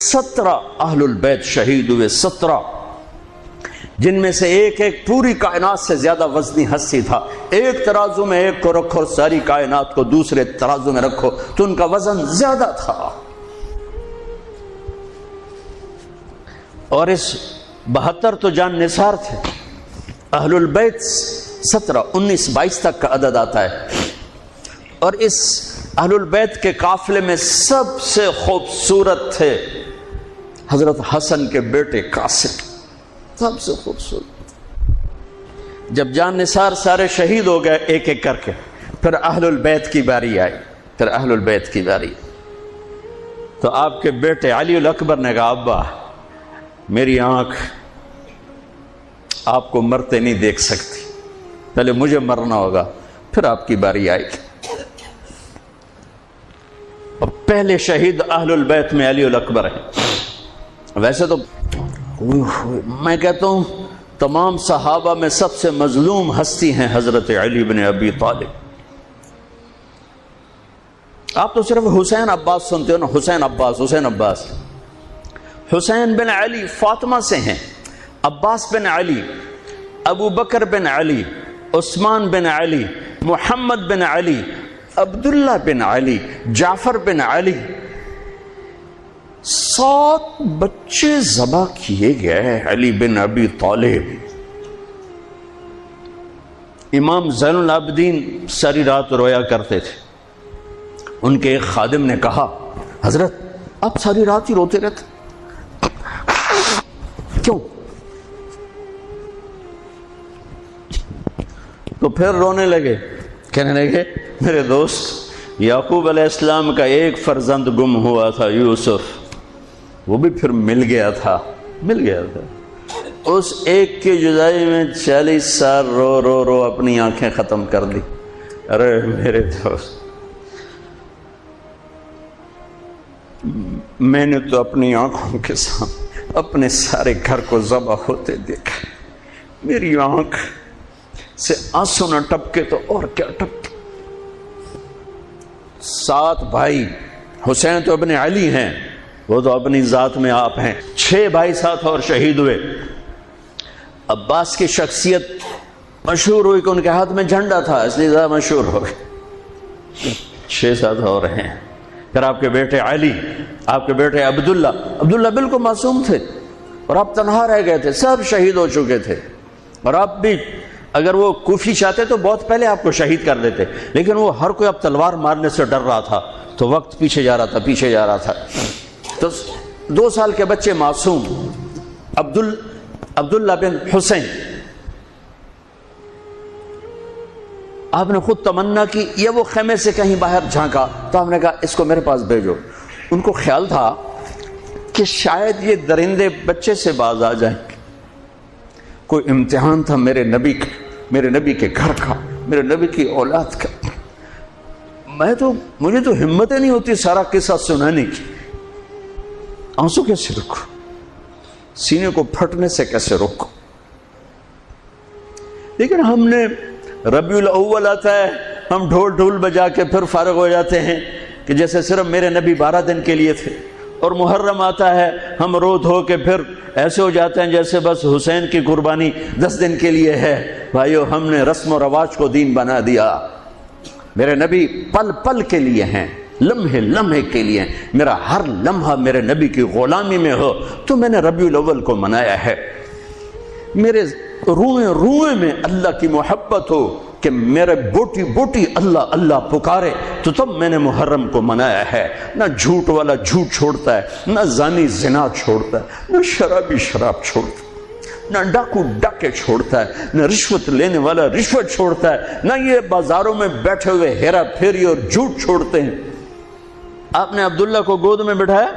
17 اہل البیت شہید ہوئے، 17، جن میں سے ایک ایک پوری کائنات سے زیادہ وزنی ہستی تھا۔ ایک ترازو میں ایک کو رکھو اور ساری کائنات کو دوسرے ترازو میں رکھو تو ان کا وزن زیادہ تھا۔ اور اس 72 تو جان نثار تھے۔ اہل البیت 17، 19، 22 تک کا عدد آتا ہے۔ اور اس اہل البیت کے قافلے میں سب سے خوبصورت تھے حضرت حسن کے بیٹے قاسم، سب سے خوبصورت۔ جب جان نثار سارے شہید ہو گئے ایک ایک کر کے، پھر اہل البیت کی باری آئی، پھر اہل البیت کی باری۔ تو آپ کے بیٹے علی الاکبر نے کہا ابا میری آنکھ آپ کو مرتے نہیں دیکھ سکتی، پہلے مجھے مرنا ہوگا پھر آپ کی باری آئے گی۔ اور پہلے شہید اہل البیت میں علی الاکبر ہیں۔ ویسے تو میں کہتا ہوں تمام صحابہ میں سب سے مظلوم ہستی ہیں حضرت علی بن ابی طالب۔ آپ تو صرف حسین عباس سنتے ہو نا، حسین عباس، حسین عباس۔ حسین بن علی فاطمہ سے ہیں، عباس بن علی، ابو بکر بن علی، عثمان بن علی، محمد بن علی، عبداللہ بن علی، جعفر بن علی، 7 بچے ذبح کیے گئے علی بن ابی طالب۔ امام زین العابدین ساری رات رویا کرتے تھے۔ ان کے ایک خادم نے کہا حضرت آپ ساری رات ہی روتے رہتے کیوں؟ تو پھر رونے لگے، کہنے لگے میرے دوست یعقوب علیہ السلام کا ایک فرزند گم ہوا تھا، یوسف، وہ بھی پھر مل گیا تھا۔ اس ایک کی جدائی میں 40 سال رو رو رو اپنی آنکھیں ختم کر دی۔ ارے میرے دوست میں نے تو اپنی آنکھوں کے سامنے اپنے سارے گھر کو ذبح ہوتے دیکھا، میری آنکھ سے آنسو نہ ٹپکے تو اور کیا ٹپکے۔ 7 بھائی، حسین تو ابن علی ہیں، وہ تو اپنی ذات میں آپ ہیں، 6 بھائی ساتھ اور شہید ہوئے۔ عباس کی شخصیت مشہور ہوئی کہ ان کے ہاتھ میں جھنڈا تھا، اس لیے زیادہ مشہور ہو گئے۔ 6 ساتھ اور ہیں۔ پھر آپ کے بیٹے علی، آپ کے بیٹے عبداللہ بالکل معصوم تھے اور آپ تنہا رہ گئے تھے، سب شہید ہو چکے تھے۔ اور آپ بھی اگر وہ کوفی چاہتے تو بہت پہلے آپ کو شہید کر دیتے، لیکن وہ ہر کوئی اب تلوار مارنے سے ڈر رہا تھا تو وقت پیچھے جا رہا تھا۔ تو 2 سال کے بچے معصوم عبداللہ بن حسین، آپ نے خود تمنا کی، یہ وہ خیمے سے کہیں باہر جھانکا تو ہم نے کہا اس کو میرے پاس بھیجو۔ ان کو خیال تھا کہ شاید یہ درندے بچے سے باز آ جائیں، کوئی امتحان تھا میرے نبی کا، میرے نبی کے گھر کا، میرے نبی کی اولاد کا۔ مجھے تو ہمت نہیں ہوتی سارا قصہ سنانے کی، آنسو کیسے روکو، سینے کو پھٹنے سے کیسے روکو۔ لیکن ہم نے ربیع الاول آتا ہے، ہم ڈھول بجا کے پھر فارغ ہو جاتے ہیں کہ جیسے صرف میرے نبی 12 دن کے لیے تھے۔ اور محرم آتا ہے، ہم رو دھو کے پھر ایسے ہو جاتے ہیں جیسے بس حسین کی قربانی 10 دن کے لیے ہے۔ بھائیو ہم نے رسم و رواج کو دین بنا دیا۔ میرے نبی پل پل کے لیے ہیں، لمحے لمحے کے لیے ہیں۔ میرا ہر لمحہ میرے نبی کی غلامی میں ہو تو میں نے ربیع الاول کو منایا ہے۔ میرے روئے روئے میں اللہ کی محبت ہو کہ میرے بوٹی بوٹی اللہ اللہ پکارے تو تب میں نے محرم کو منایا ہے۔ نہ جھوٹ والا جھوٹ چھوڑتا ہے، نہ زانی زنا چھوڑتا ہے، نہ شرابی شراب چھوڑتا ہے، نہ ڈاکو ڈاکے چھوڑتا ہے، نہ رشوت لینے والا رشوت چھوڑتا ہے، نہ یہ بازاروں میں بیٹھے ہوئے ہیرا پھیری اور جھوٹ چھوڑتے ہیں۔ آپ نے عبداللہ کو گود میں بٹھایا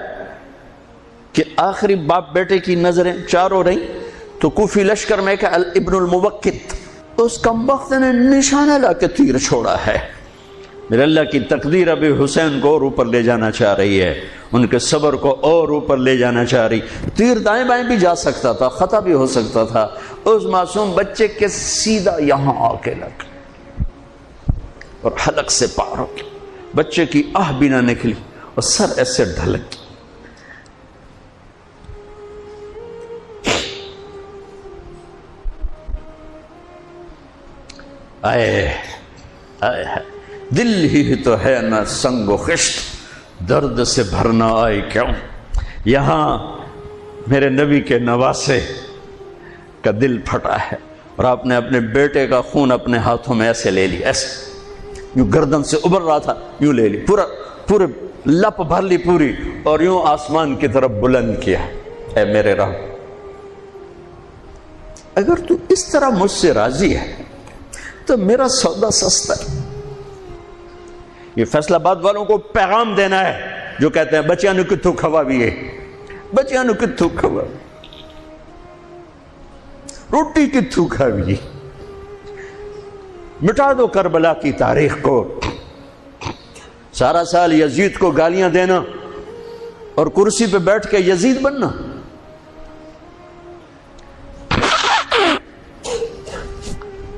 کہ آخری باپ بیٹے کی نظریں 4 ہو رہی تو کوفی لشکر میں کہ ابن الموقت، اس کمبخت نے نشانہ لا کے تیر چھوڑا ہے۔ میرے اللہ کی تقدیر ابھی حسین کو اور اوپر لے جانا چاہ رہی ہے، ان کے صبر کو اور اوپر لے جانا چاہ رہی۔ تیر دائیں بائیں بھی جا سکتا تھا، خطا بھی ہو سکتا تھا، اس معصوم بچے کے سیدھا یہاں آ کے لگ اور حلق سے پار ہو گیا۔ بچے کی آہ بھی نہ نکلی اور سر ایسے ڈھلک۔ آئے آئے دل ہی تو ہے نہ سنگ و خشت، درد سے بھرنا آئے کیوں؟ یہاں میرے نبی کے نواسے کا دل پھٹا ہے، اور آپ نے اپنے بیٹے کا خون اپنے ہاتھوں میں ایسے لے لی، ایسے یوں گردن سے ابھر رہا تھا، یوں لے لی، پورے لپ بھر لی پوری، اور یوں آسمان کی طرف بلند کیا۔ اے میرے رب، اگر تو اس طرح مجھ سے راضی ہے تو میرا سودا سستا ہے۔ یہ فیصل آباد والوں کو پیغام دینا ہے جو کہتے ہیں بچیاں نو کتھوں کھوا بھی ہے، بچیاں نو کتھوں کھوا، روٹی کتھوں کھاوی، مٹا دو کربلا کی تاریخ کو۔ سارا سال یزید کو گالیاں دینا اور کرسی پہ بیٹھ کے یزید بننا،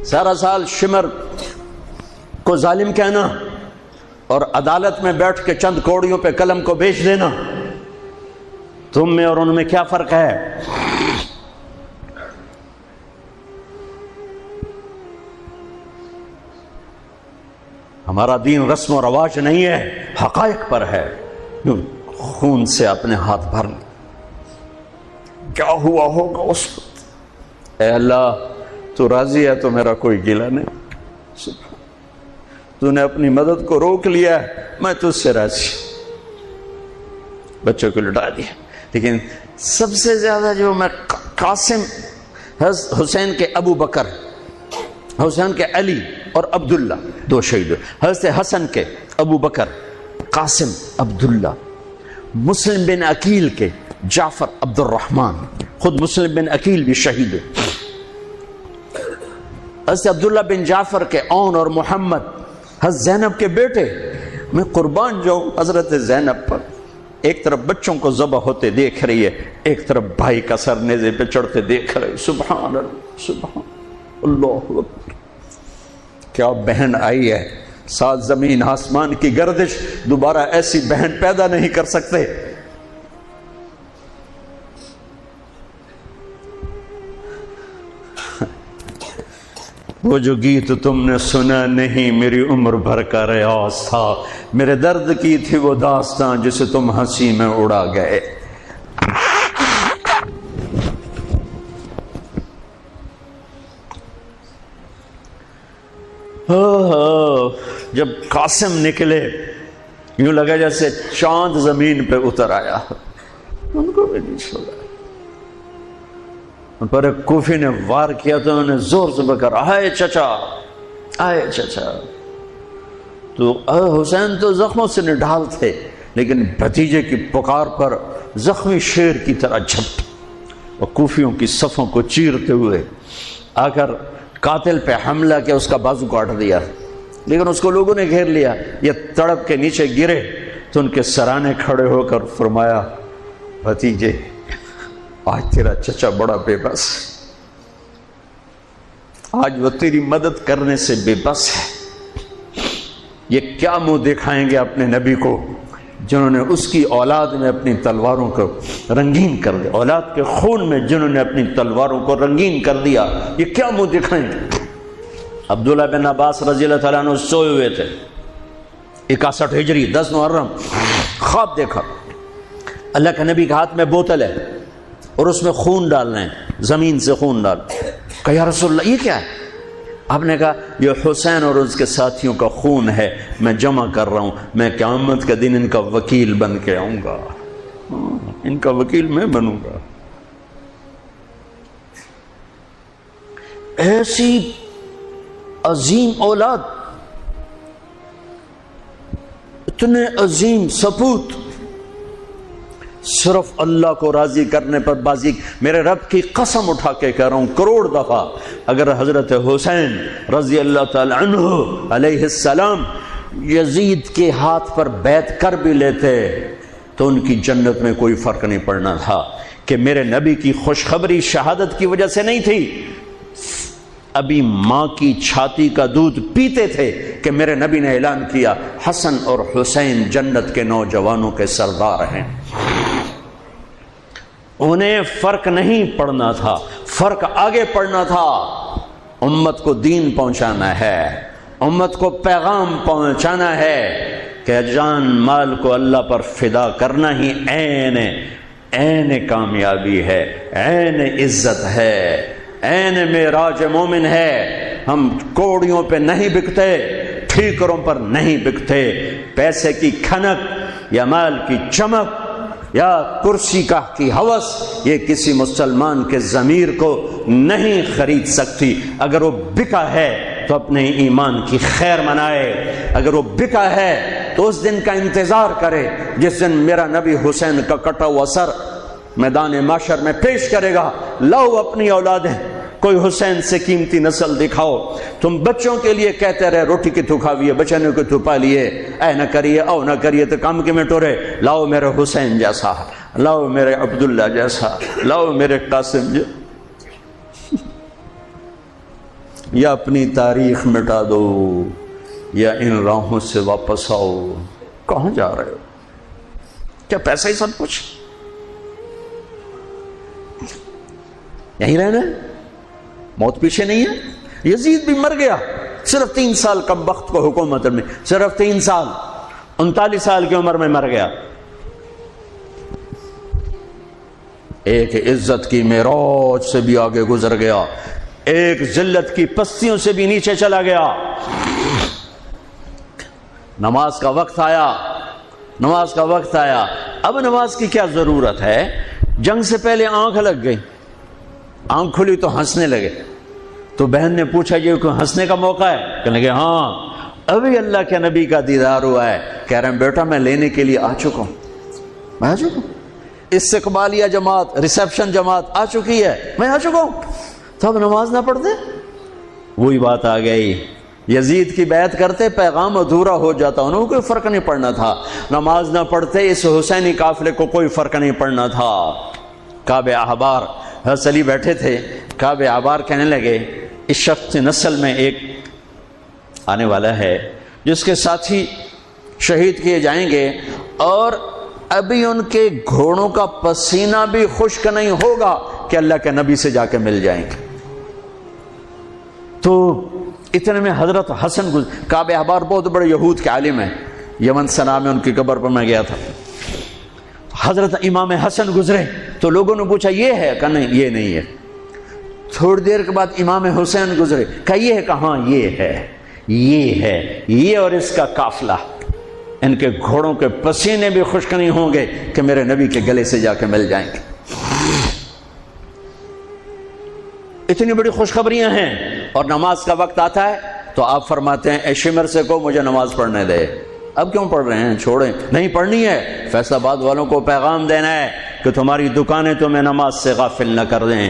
سارا سال شمر کو ظالم کہنا اور عدالت میں بیٹھ کے چند کوڑیوں پہ قلم کو بیچ دینا، تم میں اور ان میں کیا فرق ہے؟ ہمارا دین رسم و رواج نہیں ہے، حقائق پر ہے۔ خون سے اپنے ہاتھ بھر لے، کیا ہوا ہوگا اس وقت؟ اے اللہ، تو راضی ہے تو میرا کوئی گلہ نہیں، تو نے اپنی مدد کو روک لیا ہے، میں تجھ سے راضی۔ بچوں کو لٹا دیا، لیکن سب سے زیادہ جو میں قاسم، حسین کے ابو بکر، حسین کے علی اور عبداللہ، دو شہید، حضرت حسن کے ابو بکر، قاسم، عبداللہ، مسلم بن عقیل کے جعفر عبد الرحمن، خود مسلم بن عقیل بھی شہید، حضرت عبداللہ بن جعفر کے اون اور محمد، حضرت زینب کے بیٹے۔ میں قربان جاؤں حضرت زینب پر، ایک طرف بچوں کو ذبح ہوتے دیکھ رہی ہے، ایک طرف بھائی کا سر نیزے پہ چڑھتے دیکھ رہی، سبحان اللہ، سبحان اللہ اکبر۔ کیا بہن آئی ہے، ساتھ زمین آسمان کی گردش، دوبارہ ایسی بہن پیدا نہیں کر سکتے۔ وہ جو گیت تم نے سنا نہیں میری عمر بھر کا ریاض تھا، میرے درد کی تھی وہ داستان جسے تم ہنسی میں اڑا گئے۔ جب قاسم نکلے یوں لگا جیسے چاند زمین پہ اتر آیا، ان کو بھی نہیں چھوڑا۔ ان پر ایک کوفی نے وار کیا تو انہوں نے زور سے بکر، آئے چچا، آئے چچا۔ تو حسین تو زخموں سے نڈھال تھے، لیکن بھتیجے کی پکار پر زخمی شیر کی طرح جھپٹ اور کوفیوں کی صفوں کو چیرتے ہوئے آ کر قاتل پہ حملہ کیا، اس کا بازو کاٹ دیا، لیکن اس کو لوگوں نے گھیر لیا۔ یہ تڑپ کے نیچے گرے تو ان کے سرانے کھڑے ہو کر فرمایا، بھتیجے آج تیرا چچا بڑا بے بس، آج وہ تیری مدد کرنے سے بے بس ہے۔ یہ کیا منہ دکھائیں گے اپنے نبی کو جنہوں نے اس کی اولاد میں اپنی تلواروں کو رنگین کر دیا، اولاد کے خون میں جنہوں نے اپنی تلواروں کو رنگین کر دیا، یہ کیا منہ دکھائیں گے؟ عبداللہ بن عباس رضی اللہ تعالیٰ عنہ سوئے ہوئے تھے، 61 ہجری 10 محرم، خواب دیکھا اللہ کے نبی کے ہاتھ میں بوتل ہے اور اس میں خون ڈالنا ہے، زمین سے خون ڈال۔ کہا یا رسول اللہ یہ کیا ہے؟ آپ نے کہا یہ حسین اور اس کے ساتھیوں کا خون ہے، میں جمع کر رہا ہوں، میں قیامت کے دن ان کا وکیل بن کے آؤں گا، ان کا وکیل میں بنوں گا۔ ایسی عظیم اولاد، اتنے عظیم سپوت، صرف اللہ کو راضی کرنے پر بازی۔ میرے رب کی قسم اٹھا کے کہہ رہا ہوں، کروڑ دفعہ اگر حضرت حسین رضی اللہ تعالی عنہ علیہ السلام یزید کے ہاتھ پر بیعت کر بھی لیتے تو ان کی جنت میں کوئی فرق نہیں پڑنا تھا، کہ میرے نبی کی خوشخبری شہادت کی وجہ سے نہیں تھی، ابھی ماں کی چھاتی کا دودھ پیتے تھے کہ میرے نبی نے اعلان کیا حسن اور حسین جنت کے نوجوانوں کے سردار ہیں۔ انہیں فرق نہیں پڑنا تھا، فرق آگے پڑنا تھا، امت کو دین پہنچانا ہے، امت کو پیغام پہنچانا ہے کہ جان مال کو اللہ پر فدا کرنا ہی عین کامیابی ہے، عین عزت ہے، عین معراج مومن ہے۔ ہم کوڑیوں پہ نہیں بکتے، ٹھیکروں پر نہیں بکتے، پیسے کی کھنک یا مال کی چمک یا کرسی کی ہوس یہ کسی مسلمان کے ضمیر کو نہیں خرید سکتی۔ اگر وہ بکا ہے تو اپنے ایمان کی خیر منائے، اگر وہ بکا ہے تو اس دن کا انتظار کرے جس دن میرا نبی حسین کا کٹا ہوا سر میدان محشر میں پیش کرے گا۔ لاؤ اپنی اولادیں، کوئی حسین سے قیمتی نسل دکھاؤ۔ تم بچوں کے لیے کہتے رہے روٹی کی تو کھاویے، بچنے کو تو پالیے، اے نہ کریے او نہ کریے تو کام کے میں ٹورے۔ لاؤ میرے حسین جیسا، لاؤ میرے عبداللہ جیسا، لاؤ میرے قاسم جیسا۔ یا اپنی تاریخ مٹا دو یا ان راہوں سے واپس آؤ۔ کہاں جا رہے ہو؟ کیا پیسہ ہی سب کچھ؟ یہیں رہنا ہے؟ موت پیچھے نہیں ہے؟ یزید بھی مر گیا صرف 3 سال کم وقت کو حکومت میں، صرف 3 سال، 39 سال کی عمر میں مر گیا۔ ایک عزت کی معراج سے بھی آگے گزر گیا، ایک ذلت کی پستیوں سے بھی نیچے چلا گیا۔ نماز کا وقت آیا، نماز کا وقت آیا۔ اب نماز کی کیا ضرورت ہے؟ جنگ سے پہلے آنکھ لگ گئی، آنکھ کھلی تو ہنسنے لگے۔ تو بہن نے پوچھا یہ کوئی ہنسنے کا موقع ہے؟ کہنے لگے ہاں ابھی اللہ کے نبی کا دیدار ہوا ہے۔ کہہ رہے ہیں بیٹا میں لینے کے لیے آ چکا ہوں، میں آ چکا ہوں، استقبالیہ جماعت، ریسیپشن جماعت آ چکی ہے، میں آ چکا ہوں۔ تو اب نماز نہ پڑھتے؟ وہی بات آ گئی، یزید کی بیعت کرتے پیغام ادھورا ہو جاتا، انہوں کو کوئی فرق نہیں پڑنا تھا۔ نماز نہ پڑھتے اس حسینی قافلے کو کوئی فرق نہیں پڑنا تھا۔ کعب احبار حضرت علی بیٹھے تھے، کعب احبار کہنے لگے اس شخص نسل میں ایک آنے والا ہے جس کے ساتھی شہید کیے جائیں گے اور ابھی ان کے گھوڑوں کا پسینہ بھی خشک نہیں ہوگا کہ اللہ کے نبی سے جا کے مل جائیں گے۔ تو اتنے میں حضرت حسن کعب احبار بہت بڑے یہود کے عالم ہیں، یمن سنا میں ان کی قبر پر میں گیا تھا۔ حضرت امام حسن گزرے تو لوگوں نے پوچھا یہ ہے؟ کہا نہیں یہ نہیں ہے۔ تھوڑی دیر کے بعد امام حسین گزرے، کہا یہ ہے؟ کہاں یہ ہے، یہ ہے، یہ اور اس کا قافلہ، ان کے گھوڑوں کے پسینے بھی خشک نہیں ہوں گے کہ میرے نبی کے گلے سے جا کے مل جائیں گے۔ اتنی بڑی خوشخبریاں ہیں، اور نماز کا وقت آتا ہے تو آپ فرماتے ہیں اے شمر سے کو مجھے نماز پڑھنے دے۔ اب کیوں پڑھ رہے ہیں؟ چھوڑیں، نہیں پڑھنی ہے۔ فیصل آباد والوں کو پیغام دینا ہے کہ تمہاری دکانیں تمہیں نماز سے غافل نہ کر دیں،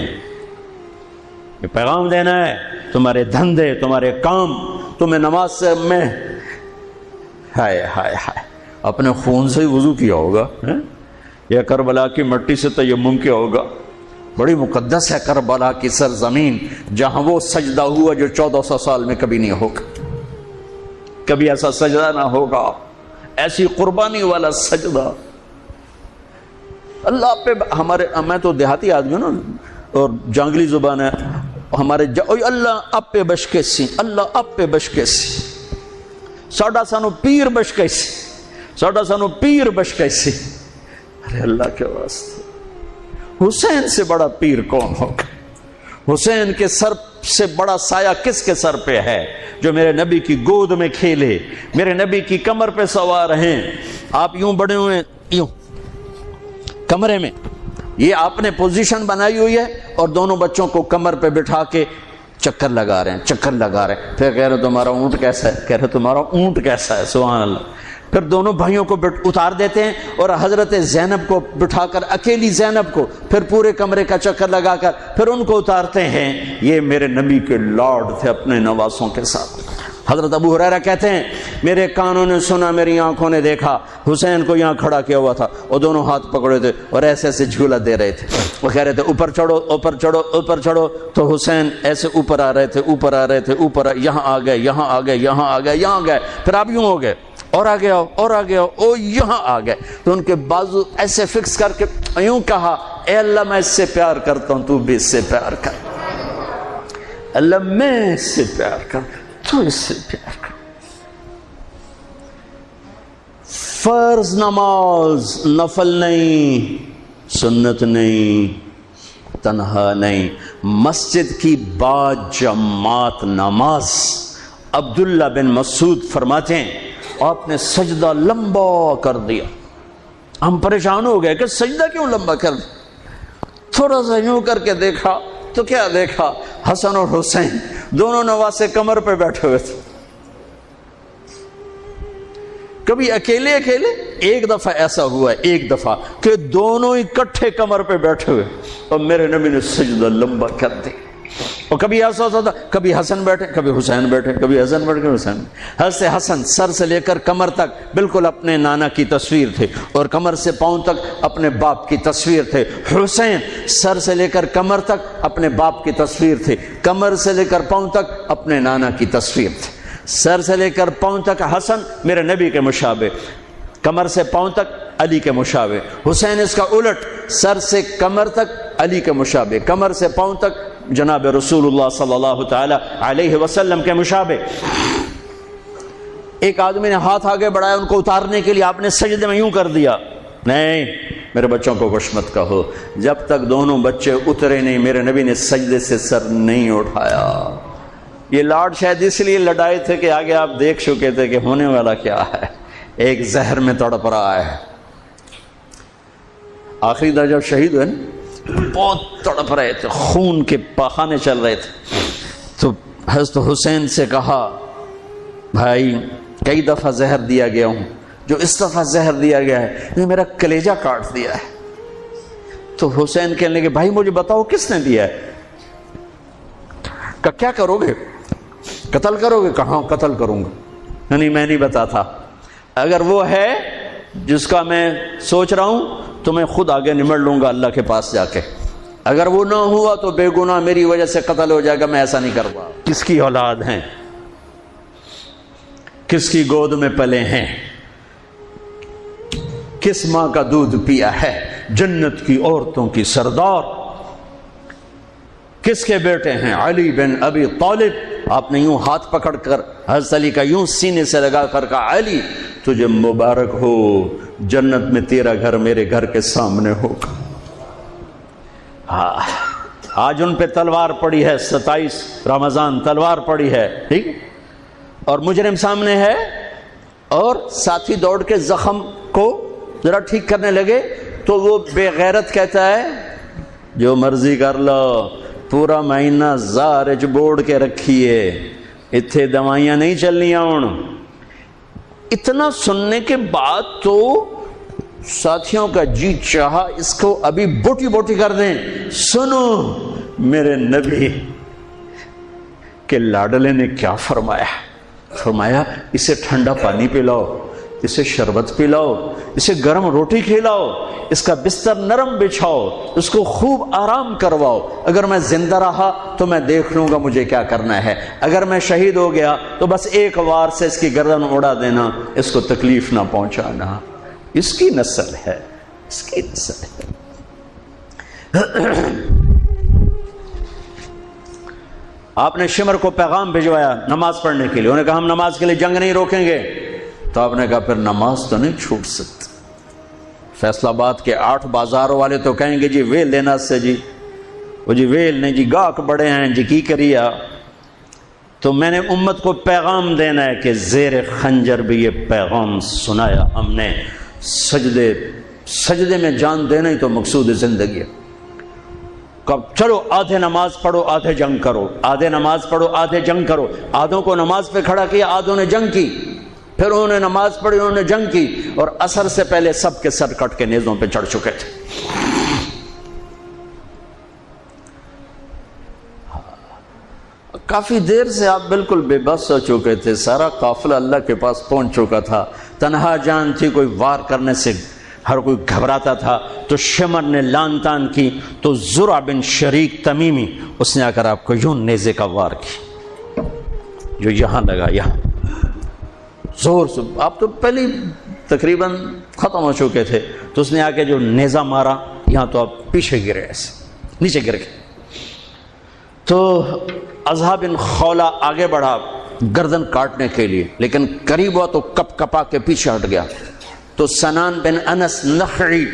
یہ پیغام دینا ہے۔ تمہارے دھندے، تمہارے کام تمہیں نماز سے میں ہائے ہائے ہائے اپنے خون سے ہی وضو کیا ہوگا، یا کربلا کی مٹی سے تیمم کیا ہوگا۔ بڑی مقدس ہے کربلا کی سرزمین، جہاں وہ سجدہ ہوا جو 1400 سال میں کبھی نہیں ہوگا، کبھی ایسا سجدہ نہ ہوگا، ایسی قربانی والا سجدہ۔ اللہ پہ ہمارے، میں تو دیہاتی آدمی ہوں نا اور جانگلی زبان ہے ہمارے، اللہ آپ پہ بشکے سی، اللہ آپ پہ بشکے سی، ساڈا سانو پیر بشکے سی، ساڈا سانو پیر بشکے سی۔ ارے اللہ کے واسطے، حسین سے بڑا پیر کون ہوگا؟ حسین کے سر سے بڑا سایہ کس کے سر پہ ہے جو میرے نبی کی گود میں کھیلے، میرے نبی کی کمر پہ سوار ہیں۔ آپ یوں بڑے ہوئے یوں کمرے میں، یہ آپ نے پوزیشن بنائی ہوئی ہے اور دونوں بچوں کو کمر پہ بٹھا کے چکر لگا رہے ہیں، چکر لگا رہے ہیں۔ پھر کہہ رہے تمہارا اونٹ کیسا ہے، کہہ رہے تمہارا اونٹ کیسا ہے، سبحان اللہ۔ پھر دونوں بھائیوں کو اتار دیتے ہیں اور حضرت زینب کو بٹھا کر، اکیلی زینب کو، پھر پورے کمرے کا چکر لگا کر پھر ان کو اتارتے ہیں۔ یہ میرے نبی کے لاڈ تھے اپنے نواسوں کے ساتھ۔ حضرت ابو ہریرہ کہتے ہیں میرے کانوں نے سنا، میری آنکھوں نے دیکھا، حسین کو یہاں کھڑا کیا ہوا تھا اور دونوں ہاتھ پکڑے تھے اور ایسے ایسے جھولا دے رہے تھے، وہ کہہ رہے تھے اوپر چڑھو اوپر چڑھو اوپر چڑھو، تو حسین ایسے اوپر آ رہے تھے، اوپر آ رہے تھے، اوپر یہاں آ گئے، یہاں آ گئے، یہاں آ گئے، یہاں گئے، پھر آپ یوں ہو گئے اور آگے آؤ اور آگے آؤ، او یہاں آ گئے۔ تو ان کے بازو ایسے فکس کر کے یوں کہا اے اللہ میں اس سے پیار کرتا ہوں، تو بھی اس سے پیار کر۔ اللہ میں اس سے پیار کر، تو اس سے پیار کر۔ فرض نماز نفل نہیں، سنت نہیں، تنہا نہیں، مسجد کی با جماعت نماز۔ عبداللہ بن مسعود فرماتے ہیں آپ نے سجدہ لمبا کر دیا، ہم پریشان ہو گئے کہ سجدہ کیوں لمبا کر دیا؟ تھوڑا سا یوں کر کے دیکھا تو کیا دیکھا؟ حسن اور حسین دونوں نواسے کمر پہ بیٹھے ہوئے تھے۔ کبھی اکیلے اکیلے، ایک دفعہ ایسا ہوا ہے، ایک دفعہ کہ دونوں اکٹھے کمر پہ بیٹھے ہوئے اور میرے نبی نے سجدہ لمبا کر دیا۔ اور کبھی ایسا ہوتا تھا، کبھی حسن بیٹھے کبھی حسین بیٹھے، کبھی حسن بیٹھے کبھی حسین۔ حضرت حسن سر سے لے کر کمر تک بالکل اپنے نانا کی تصویر تھے، اور کمر سے پاؤں تک اپنے باپ کی تصویر تھے۔ حسین سر سے لے کر کمر تک اپنے باپ کی تصویر تھے، کمر سے لے کر پاؤں تک اپنے نانا کی تصویر تھے۔ سر سے لے کر پاؤں تک حسن میرے نبی کے مشابہ، کمر سے پاؤں تک علی کے مشابہ۔ حسین اس کا الٹ، سر سے کمر تک علی کے مشابہ، کمر سے پاؤں تک جناب رسول اللہ صلی اللہ تعالی علیہ وسلم کے مشابہ۔ ایک آدمی نے ہاتھ آگے بڑھایا ان کو اتارنے کے لیے، آپ نے سجدے میں یوں کر دیا۔ نہیں، میرے بچوں کو کچھ مت کہو، جب تک دونوں بچے اترے نہیں میرے نبی نے سجدے سے سر نہیں اٹھایا۔ یہ لاڈ شاید اس لیے لڑائے تھے کہ آگے آپ دیکھ چکے تھے کہ ہونے والا کیا ہے، ایک زہر میں تڑپ رہا ہے۔ آخری دن جب شہید ہوئے بہت تڑپ رہے تھے، خون کے پخانے چل رہے تھے، تو حضرت حسین سے کہا بھائی کئی دفعہ زہر دیا گیا ہوں، جو اس دفعہ زہر دیا گیا ہے یہ میرا کلیجہ کاٹ دیا ہے۔ تو حسین کہنے لگے بھائی مجھے بتاؤ کس نے دیا ہے؟ کہ کیا کرو گے؟ قتل کرو گے؟ کہاں قتل کروں گا، نہیں میں نہیں بتاتا، اگر وہ ہے جس کا میں سوچ رہا ہوں تو میں خود آگے نمٹ لوں گا اللہ کے پاس جا کے، اگر وہ نہ ہوا تو بے گناہ میری وجہ سے قتل ہو جائے گا، میں ایسا نہیں کروں گا۔ کس کی اولاد ہیں، کس کی گود میں پلے ہیں، کس ماں کا دودھ پیا ہے، جنت کی عورتوں کی سردار کس کے بیٹے ہیں؟ علی بن ابی طالب۔ آپ نے یوں ہاتھ پکڑ کر حضرت علی کا یوں سینے سے لگا کر کہا علی تجھے مبارک ہو، جنت میں تیرا گھر میرے گھر کے سامنے ہوگا۔ آج ان پہ تلوار پڑی ہے، 27 رمضان تلوار پڑی ہے، ٹھیک، اور مجرم سامنے ہے، اور ساتھی دوڑ کے زخم کو ذرا ٹھیک کرنے لگے تو وہ بے غیرت کہتا ہے جو مرضی کر لو، پورا مہینہ زارج بوڑ کے رکھیے، اتھے دوائیاں نہیں چلنی ہوں۔ اتنا سننے کے بعد تو ساتھیوں کا جی چاہا اس کو ابھی بوٹی بوٹی کر دیں۔ سنو میرے نبی کے لاڈلے نے کیا فرمایا، فرمایا اسے ٹھنڈا پانی پلاؤ، اسے شربت پلاؤ، اسے گرم روٹی کھلاؤ، اس کا بستر نرم بچھاؤ، اس کو خوب آرام کرواؤ، اگر میں زندہ رہا تو میں دیکھ لوں گا مجھے کیا کرنا ہے، اگر میں شہید ہو گیا تو بس ایک وار سے اس کی گردن اڑا دینا، اس کو تکلیف نہ پہنچانا۔ اس کی نسل ہے، اس کی نسل ہے۔ آپ نے شمر کو پیغام بھجوایا نماز پڑھنے کے لیے، انہوں نے کہا ہم نماز کے لیے جنگ نہیں روکیں گے، تو آپ نے کہا پھر نماز تو نہیں چھوٹ سکتی۔ فیصل آباد کے 8 بازاروں والے تو کہیں گے جی ویل لینا سے جی، وہ جی ویل نہیں جی، گاہک بڑے ہیں جی کی کریا۔ تو میں نے امت کو پیغام دینا ہے کہ زیر خنجر بھی یہ پیغام سنایا ہم نے، سجدے میں جان دینا ہی تو مقصود زندگی ہے۔ کب چلو آدھے نماز پڑھو آدھے جنگ کرو، آدھے نماز پڑھو آدھے جنگ کرو۔ آدھوں کو نماز پہ کھڑا کیا، آدھوں نے جنگ کی، پھر انہوں نے نماز پڑھی انہوں نے جنگ کی، اور عصر سے پہلے سب کے سر کٹ کے نیزوں پہ چڑھ چکے تھے۔ کافی دیر سے آپ بالکل بے بس ہو چکے تھے، سارا قافلہ اللہ کے پاس پہنچ چکا تھا، تنہا جان تھی، کوئی وار کرنے سے ہر کوئی گھبراتا تھا۔ تو شمر نے لان تان کی تو زرع بن شریک تمیمی اس نے آ کر آپ کو یوں نیزے کا وار کی، جو یہاں لگا، یہاں زور سے، آپ تو پہلے تقریباً ختم ہو چکے تھے، تو اس نے آ کے جو نیزہ مارا یہاں، تو آپ پیچھے گرے، ایسے نیچے گر گئے۔ تو اضحیٰ بن خولہ آگے بڑھا گردن کاٹنے کے لیے، لیکن قریب ہوا تو کپ کپا کے پیچھے ہٹ گیا۔ تو سنان بن انس نخعی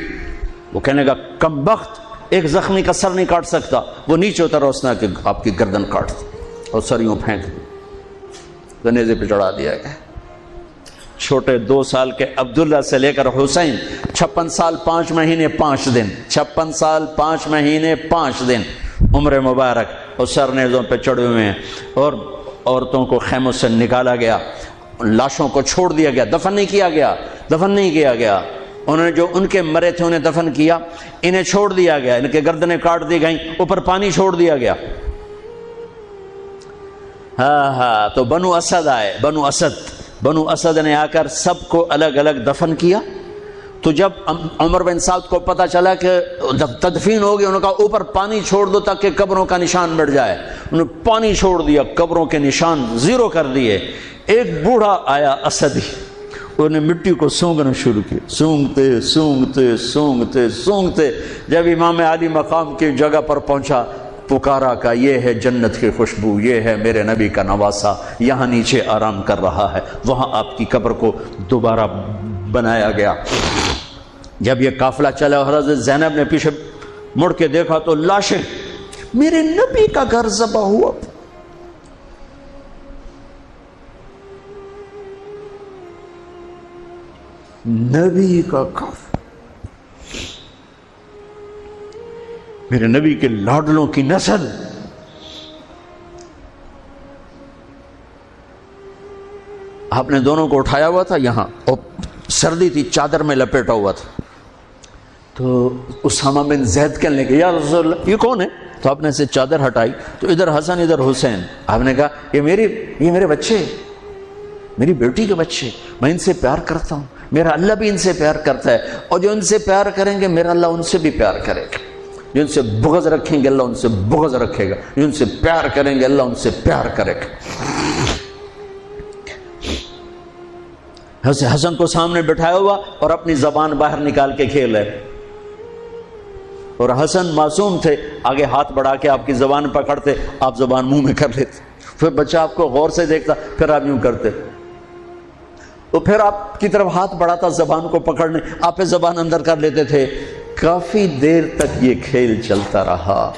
وہ کہنے کا کم بخت، ایک زخمی کا سر نہیں کاٹ سکتا، وہ نیچے اترا، اس نے کہ آپ کی گردن کاٹ دی اور سر یوں پھینک دی، نیزے پہ چڑھا دیا گیا۔ چھوٹے 2 سال کے عبداللہ سے لے کر حسین 56 سال 5 مہینے 5 دن، 56 سال 5 مہینے 5 دن عمر مبارک، اور سر نیزوں پہ چڑھے ہوئے ہیں، اور عورتوں کو خیموں سے نکالا گیا، لاشوں کو چھوڑ دیا گیا، دفن نہیں کیا گیا۔ انہوں نے جو ان کے مرے تھے انہیں دفن کیا، انہیں چھوڑ دیا گیا، ان کے گردنیں کاٹ دی گئیں، اوپر پانی چھوڑ دیا گیا۔ تو بنو اسد آئے، بنو اسد نے آ کر سب کو الگ الگ دفن کیا۔ تو جب عمر بن سعد کو پتا چلا کہ جب تدفین ہوگی، انہوں نے کہا اوپر پانی چھوڑ دو تاکہ قبروں کا نشان مٹ جائے۔ انہوں نے پانی چھوڑ دیا، قبروں کے نشان زیرو کر دیے۔ ایک بوڑھا آیا اسدی، انہوں نے مٹی کو سونگنا شروع کیا، سونگتے جب امام علی مقام کی جگہ پر پہنچا، پکارا کہ یہ ہے جنت کی خوشبو، یہ ہے میرے نبی کا نواسا، یہاں نیچے آرام کر رہا ہے۔ وہاں آپ کی قبر کو دوبارہ بنایا گیا۔ جب یہ قافلہ چلا، حضرت زینب نے پیچھے مڑ کے دیکھا تو لاشیں، میرے نبی کا گھر ذبح ہوا، نبی کا گھر، میرے نبی کے لاڈلوں کی نسل۔ آپ نے دونوں کو اٹھایا ہوا تھا یہاں، اور سردی تھی، چادر میں لپیٹا ہوا تھا۔ تو اسامہ بن زید کہنے لگے یا رسول اللہ یہ کون ہے؟ تو آپ نے سے چادر ہٹائی تو ادھر حسن ادھر حسین۔ آپ نے کہا یہ میرے بچے، میری بیٹی کے بچے، میں ان سے پیار کرتا ہوں، میرا اللہ بھی ان سے پیار کرتا ہے، اور جو ان سے پیار کریں گے میرا اللہ ان سے بھی پیار کرے گا، جو ان سے بغض رکھیں گے اللہ ان سے بغض رکھے گا، جو ان سے پیار کریں گے اللہ ان سے پیار کرے گا۔ حسن کو سامنے بٹھایا ہوا اور اپنی زبان باہر نکال کے کھیل ہے، اور حسن معصوم تھے، آگے ہاتھ بڑھا کے آپ کی زبان پکڑتے، آپ زبان منہ میں کر لیتے، پھر بچہ آپ کو غور سے دیکھتا، پھر آپ یوں کرتے، تو پھر آپ کی طرف ہاتھ بڑھاتا زبان کو پکڑنے، آپ پہ زبان اندر کر لیتے تھے۔ کافی دیر تک یہ کھیل چلتا رہا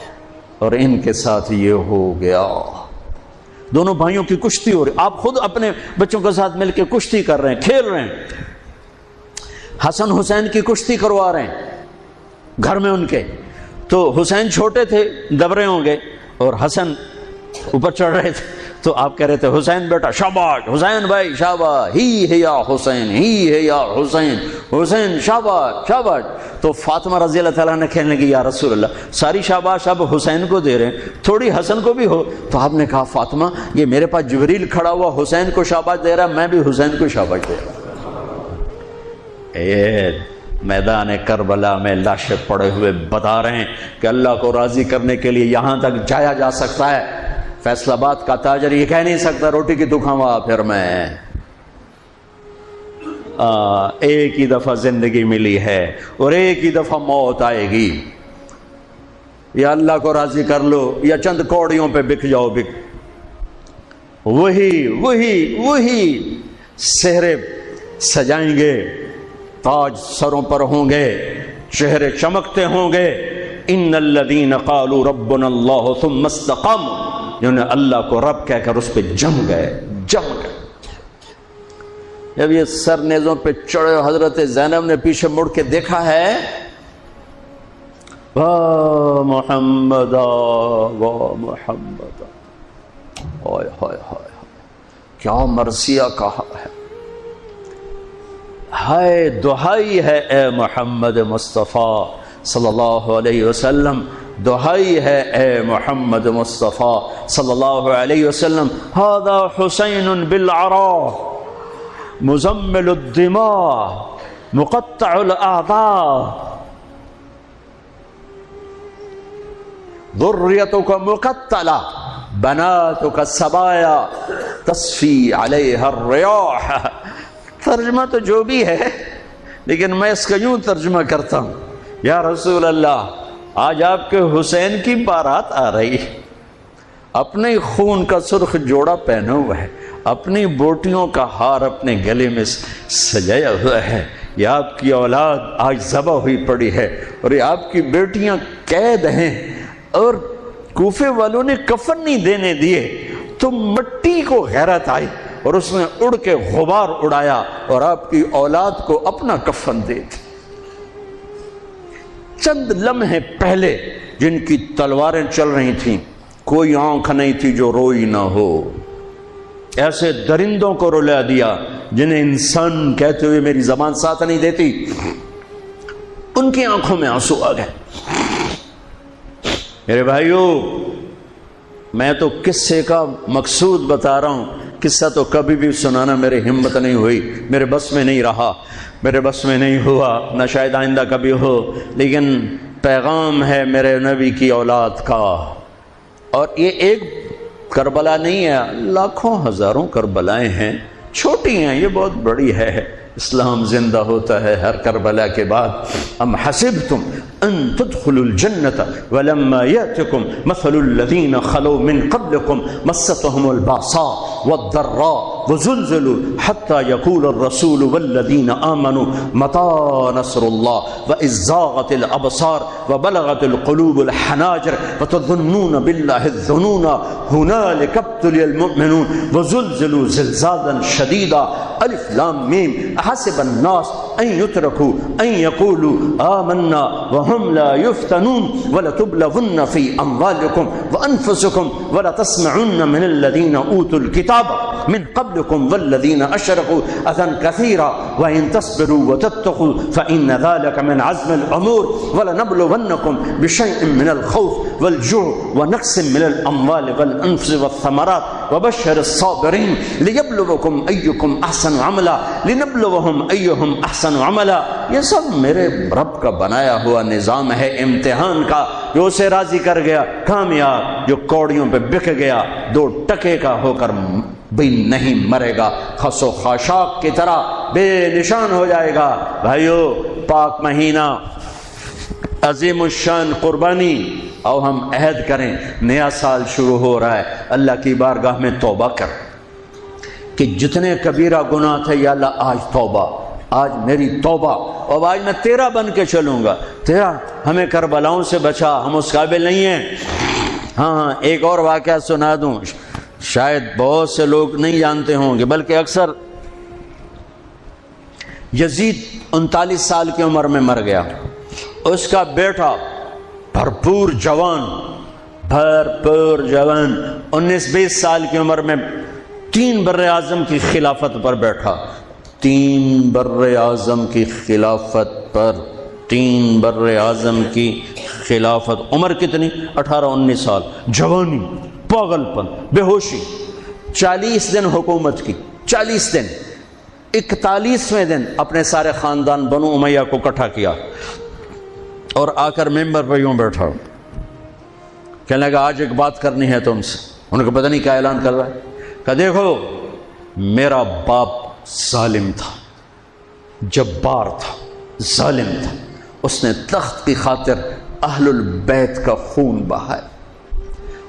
اور ان کے ساتھ یہ ہو گیا۔ دونوں بھائیوں کی کشتی ہو رہی، آپ خود اپنے بچوں کے ساتھ مل کے کشتی کر رہے ہیں، کھیل رہے ہیں، حسن حسین کی کشتی کروا رہے ہیں گھر میں ان کے۔ تو حسین چھوٹے تھے، دبرے ہوں گے، اور حسن اوپر چڑھ رہے تھے، تو آپ کہہ رہے تھے حسین بیٹا شاباش، حسین بھائی شاباش، ہی ہے یا حسین، ہی ہے یا حسین، حسین شاباش شاباش۔ تو فاطمہ رضی اللہ تعالیٰ نے کہنے لگی یا رسول اللہ ساری شاباش اب حسین کو دے رہے ہیں، تھوڑی حسن کو بھی ہو۔ تو آپ نے کہا فاطمہ یہ میرے پاس جبریل کھڑا ہوا حسین کو شاباش دے رہا، میں بھی حسین کو شاباش دے رہا۔ میدان کربلا میں لاشیں پڑے ہوئے بتا رہے ہیں کہ اللہ کو راضی کرنے کے لیے یہاں تک جایا جا سکتا ہے۔ فیصل آباد کا تاجر یہ کہہ نہیں سکتا روٹی کی دکھاوا پھر میں، ایک ہی دفعہ زندگی ملی ہے اور ایک ہی دفعہ موت آئے گی، یا اللہ کو راضی کر لو یا چند کوڑیوں پہ بک جاؤ۔ وہی سہرے سجائیں گے، تاج سروں پر ہوں گے، چہرے چمکتے ہوں گے۔ ان الذین قالوا ربنا اللہ ثم استقاموا، جنہوں نے اللہ کو رب کہہ کر اس پہ جم گئے۔ جب یہ سر نیزوں پہ چڑھے، حضرت زینب نے پیچھے مڑ کے دیکھا ہے، واہ محمد واہ محمد، ہائے ہائے ہائے کیا مرثیہ کہا ہے، ہائے دہائی ہے اے محمد مصطفیٰ صلی اللہ علیہ وسلم، دہائی ہے اے محمد مصطفیٰ صلی اللہ علیہ وسلم۔ ھذا حسین بالعراء مزمل الدماء مقطع الاعضاء ذریتک مقتلہ بناتک السبایا تصفی علیہا الریاح۔ ترجمہ تو جو بھی ہے، لیکن میں اس کا یوں ترجمہ کرتا ہوں، یا رسول اللہ آج آپ کے حسین کی بارات آ رہی، اپنے خون کا سرخ جوڑا پہنا ہوا ہے، اپنی بوٹیوں کا ہار اپنے گلے میں سجایا ہوا ہے، یہ آپ کی اولاد آج ذبح ہوئی پڑی ہے اور یہ آپ کی بیٹیاں قید ہیں، اور کوفے والوں نے کفن نہیں دینے دیے تو مٹی کو غیرت آئی اور اس نے اڑ کے غبار اڑایا اور آپ کی اولاد کو اپنا کفن دے دی۔ چند لمحے پہلے جن کی تلواریں چل رہی تھیں، کوئی آنکھ نہیں تھی جو روئی نہ ہو، ایسے درندوں کو رلا دیا جنہیں انسان کہتے ہوئے میری زبان ساتھ نہیں دیتی، ان کی آنکھوں میں آنسو آ گئے۔ میرے بھائیوں، میں تو قصے کا مقصود بتا رہا ہوں، قصہ تو کبھی بھی سنانا میری ہمت نہیں ہوئی، میرے بس میں نہیں رہا، میرے بس میں نہیں ہوا، نہ شاید آئندہ کبھی ہو، لیکن پیغام ہے میرے نبی کی اولاد کا۔ اور یہ ایک کربلا نہیں ہے، لاکھوں ہزاروں کربلائیں ہیں، چھوٹی ہیں، یہ بہت بڑی ہے۔ اسلام زندہ ہوتا ہے ہر کربلا کے بعد۔ ام حسبتم ان تدخلوا الجنة ولما يأتكم مثل الذين خلوا من قبلكم مستهم البأساء والضراء وزلزلوا حتى يقول الرسول والذين آمنوا متى نصر الله وإذ زاغت الأبصار وبلغت القلوب الحناجر وتظنون بالله الظنون هنالك ابتلي المؤمنون وزلزلوا زلزالا شديدا الف لام میم احسب الناس ان يتركوا ان يقولوا آمنا وهم لا يفتنون ولتبلغن في اموالكم وانفسكم ولتسمعن من الذين اوتوا الكتاب من قبلكم والذين اشركوا اذى كثيرا وان تصبروا وتتقوا فان ذلك من عزم الامور ولنبلونكم بشيء من الخوف والجوع ونقص من الاموال والانفس والثمرات وبشر الصابرين ليبلوكم ايكم احسن عملا لنبلوهم ايهم احسن عملا۔ یہ سب میرے رب کا بنایا ہوا نظام ہے امتحان کا، جو اسے راضی کر گیا کامیاب، جو کوڑیوں پہ بک گیا 2 ٹکے کا ہو کر بھی نہیں مرے گا، خس و خاشاک کی طرح بے نشان ہو جائے گا۔ بھائیو، پاک مہینہ، عظیم الشان قربانی، او ہم عہد کریں، نیا سال شروع ہو رہا ہے، اللہ کی بارگاہ میں توبہ کر کہ جتنے کبیرہ گناہ تھے یا اللہ آج توبہ، آج میری توبہ، اور آج میں تیرا بن کے چلوں گا، تیرا ہمیں کربلاؤں سے بچا، ہم اس قابل نہیں ہیں۔ ہاں، ایک اور واقعہ سنا دوں، شاید بہت سے لوگ نہیں جانتے ہوں گے، بلکہ اکثر۔ یزید 39 سال کی عمر میں مر گیا، اس کا بیٹا بھرپور جوان 19-20 سال کی عمر میں 3 بر اعظم کی خلافت پر بیٹھا، 3 بر اعظم کی خلافت پر، 3 بر اعظم کی خلافت، عمر کتنی؟ 18-19 سال، جوانی، پاگل پن، بے ہوشی، 40 دن حکومت کی، 40 دن، 41ویں دن اپنے سارے خاندان بنو امیہ کو اکٹھا کیا اور آ کر ممبر پہ یوں بیٹھا، کہنے لگا آج ایک بات کرنی ہے تم سے۔ انہوں نے پتہ نہیں کیا اعلان کر رہا ہے، کہ دیکھو میرا باپ ظالم تھا، جبار تھا، ظالم تھا، اس نے تخت کی خاطر اہل البیت کا خون بہایا،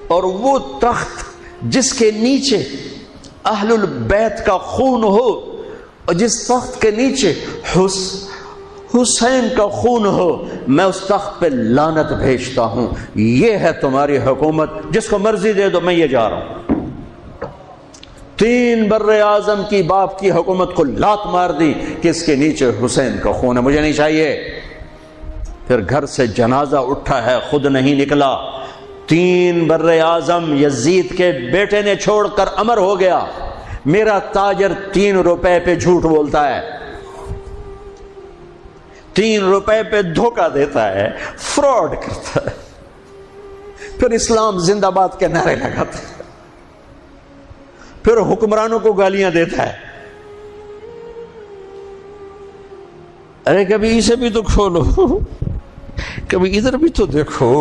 اور وہ تخت جس کے نیچے اہل البیت کا خون ہو اور جس تخت کے نیچے حسین کا خون ہو، میں اس تخت پہ لعنت بھیجتا ہوں۔ یہ ہے تمہاری حکومت، جس کو مرضی دے دو، میں یہ جا رہا ہوں۔ 3 بر اعظم کی باپ کی حکومت کو لات مار دی کہ اس کے نیچے حسین کا خون ہے، مجھے نہیں چاہیے۔ پھر گھر سے جنازہ اٹھا ہے، خود نہیں نکلا۔ 3 بر اعظم یزید کے بیٹے نے چھوڑ کر امر ہو گیا، میرا تاجر 3 روپے پہ جھوٹ بولتا ہے، 3 روپے پہ دھوکہ دیتا ہے، فراڈ کرتا ہے، پھر اسلام زندہ باد کے نعرے لگاتا ہے، پھر حکمرانوں کو گالیاں دیتا ہے۔ ارے کبھی اسے بھی تو کھولو، کبھی ادھر بھی تو دیکھو،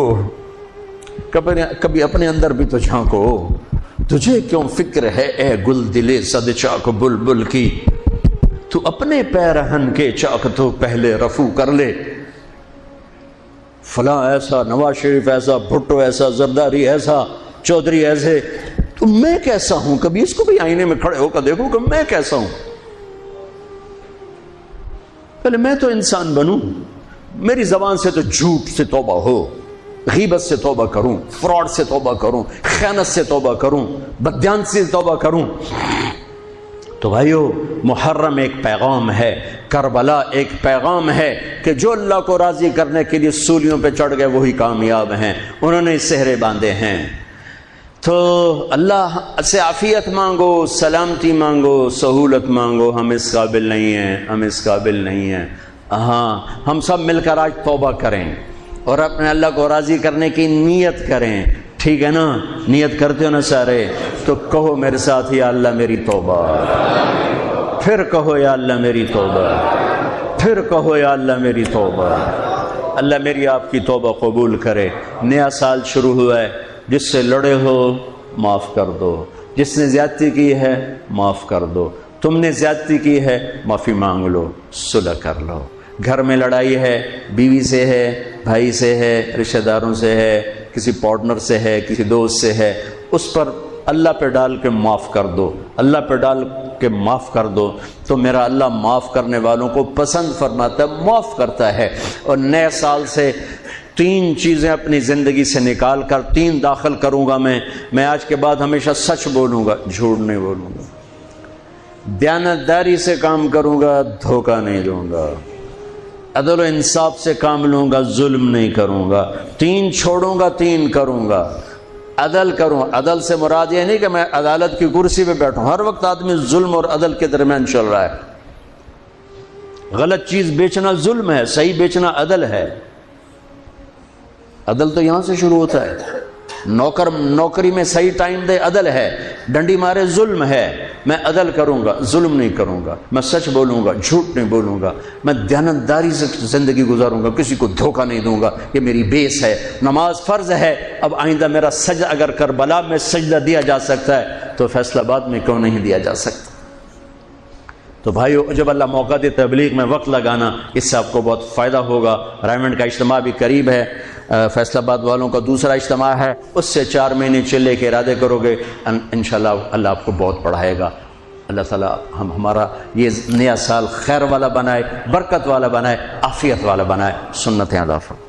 کبھی اپنے اندر بھی تو جھانکو۔ تجھے کیوں فکر ہے اے گل دلے صد چاک بلبل کی، تو اپنے پیرہن کے چاک تو پہلے رفو کر لے۔ فلاں ایسا، نواز شریف ایسا، بھٹو ایسا، زرداری ایسا، چودھری ایسے، تو میں کیسا ہوں؟ کبھی اس کو بھی آئینے میں کھڑے ہو کر دیکھو کہ میں کیسا ہوں. پہلے میں تو انسان بنوں. میری زبان سے تو جھوٹ سے توبہ ہو، غیبت سے توبہ کروں، فراڈ سے توبہ کروں، خیانت سے توبہ کروں، بددیانتی سے توبہ کروں. تو بھائیو، محرم ایک پیغام ہے، کربلا ایک پیغام ہے کہ جو اللہ کو راضی کرنے کے لیے سولیوں پہ چڑھ گئے وہی کامیاب ہیں. انہوں نے سہرے باندھے ہیں. تو اللہ سے عافیت مانگو، سلامتی مانگو، سہولت مانگو. ہم اس قابل نہیں ہیں، ہم اس قابل نہیں ہیں. ہاں، ہم سب مل کر آج توبہ کریں اور اپنے اللہ کو راضی کرنے کی نیت کریں. ٹھیک ہے نا؟ نیت کرتے ہو نا سارے؟ تو کہو میرے ساتھ، یا اللہ میری توبہ. پھر کہو یا اللہ میری توبہ. پھر کہو یا اللہ میری توبہ. اللہ میری آپ کی توبہ قبول کرے. نیا سال شروع ہوا ہے، جس سے لڑے ہو معاف کر دو، جس نے زیادتی کی ہے معاف کر دو. تم نے زیادتی کی ہے، معافی مانگ لو، صلح کر لو. گھر میں لڑائی ہے، بیوی سے ہے، بھائی سے ہے، رشتہ داروں سے ہے، کسی پارٹنر سے ہے، کسی دوست سے ہے، اس پر اللہ پہ ڈال کے معاف کر دو. اللہ پہ ڈال کے معاف کر دو تو میرا اللہ معاف کرنے والوں کو پسند فرماتا ہے، معاف کرتا ہے. اور نئے سال سے 3 چیزیں اپنی زندگی سے نکال کر 3 داخل کروں گا. میں آج کے بعد ہمیشہ سچ بولوں گا، جھوٹ نہیں بولوں گا. دیانتداری سے کام کروں گا، دھوکہ نہیں دوں گا. عدل و انصاف سے کام لوں گا، ظلم نہیں کروں گا. 3 چھوڑوں گا، 3 کروں گا. عدل کروں. عدل سے مراد یہ نہیں کہ میں عدالت کی کرسی پہ بیٹھوں. ہر وقت آدمی ظلم اور عدل کے درمیان چل رہا ہے. غلط چیز بیچنا ظلم ہے، صحیح بیچنا عدل ہے. عدل تو یہاں سے شروع ہوتا ہے. نوکری میں صحیح ٹائم دے، عدل ہے. ڈنڈی مارے، ظلم ہے. میں عدل کروں گا، ظلم نہیں کروں گا. میں سچ بولوں گا، جھوٹ نہیں بولوں گا. میں دیانتداری سے زندگی گزاروں گا، کسی کو دھوکہ نہیں دوں گا. یہ میری بیس ہے. نماز فرض ہے. اب آئندہ میرا سجدہ اگر کربلا میں سجدہ دیا جا سکتا ہے تو فیصل آباد میں کیوں نہیں دیا جا سکتا؟ تو بھائیو، جب اللہ موقع دے تبلیغ میں وقت لگانا، اس سے آپ کو بہت فائدہ ہوگا. رائمنڈ کا اجتماع بھی قریب ہے. فیصل آباد والوں کا دوسرا اجتماع ہے، اس سے 4 مہینے چلے کے ارادے کرو گے، انشاءاللہ اللہ آپ کو بہت پڑھائے گا. اللہ تعالیٰ ہمارا یہ نیا سال خیر والا بنائے، برکت والا بنائے، عافیت والا بنائے. سنتیں ادا فرمائے.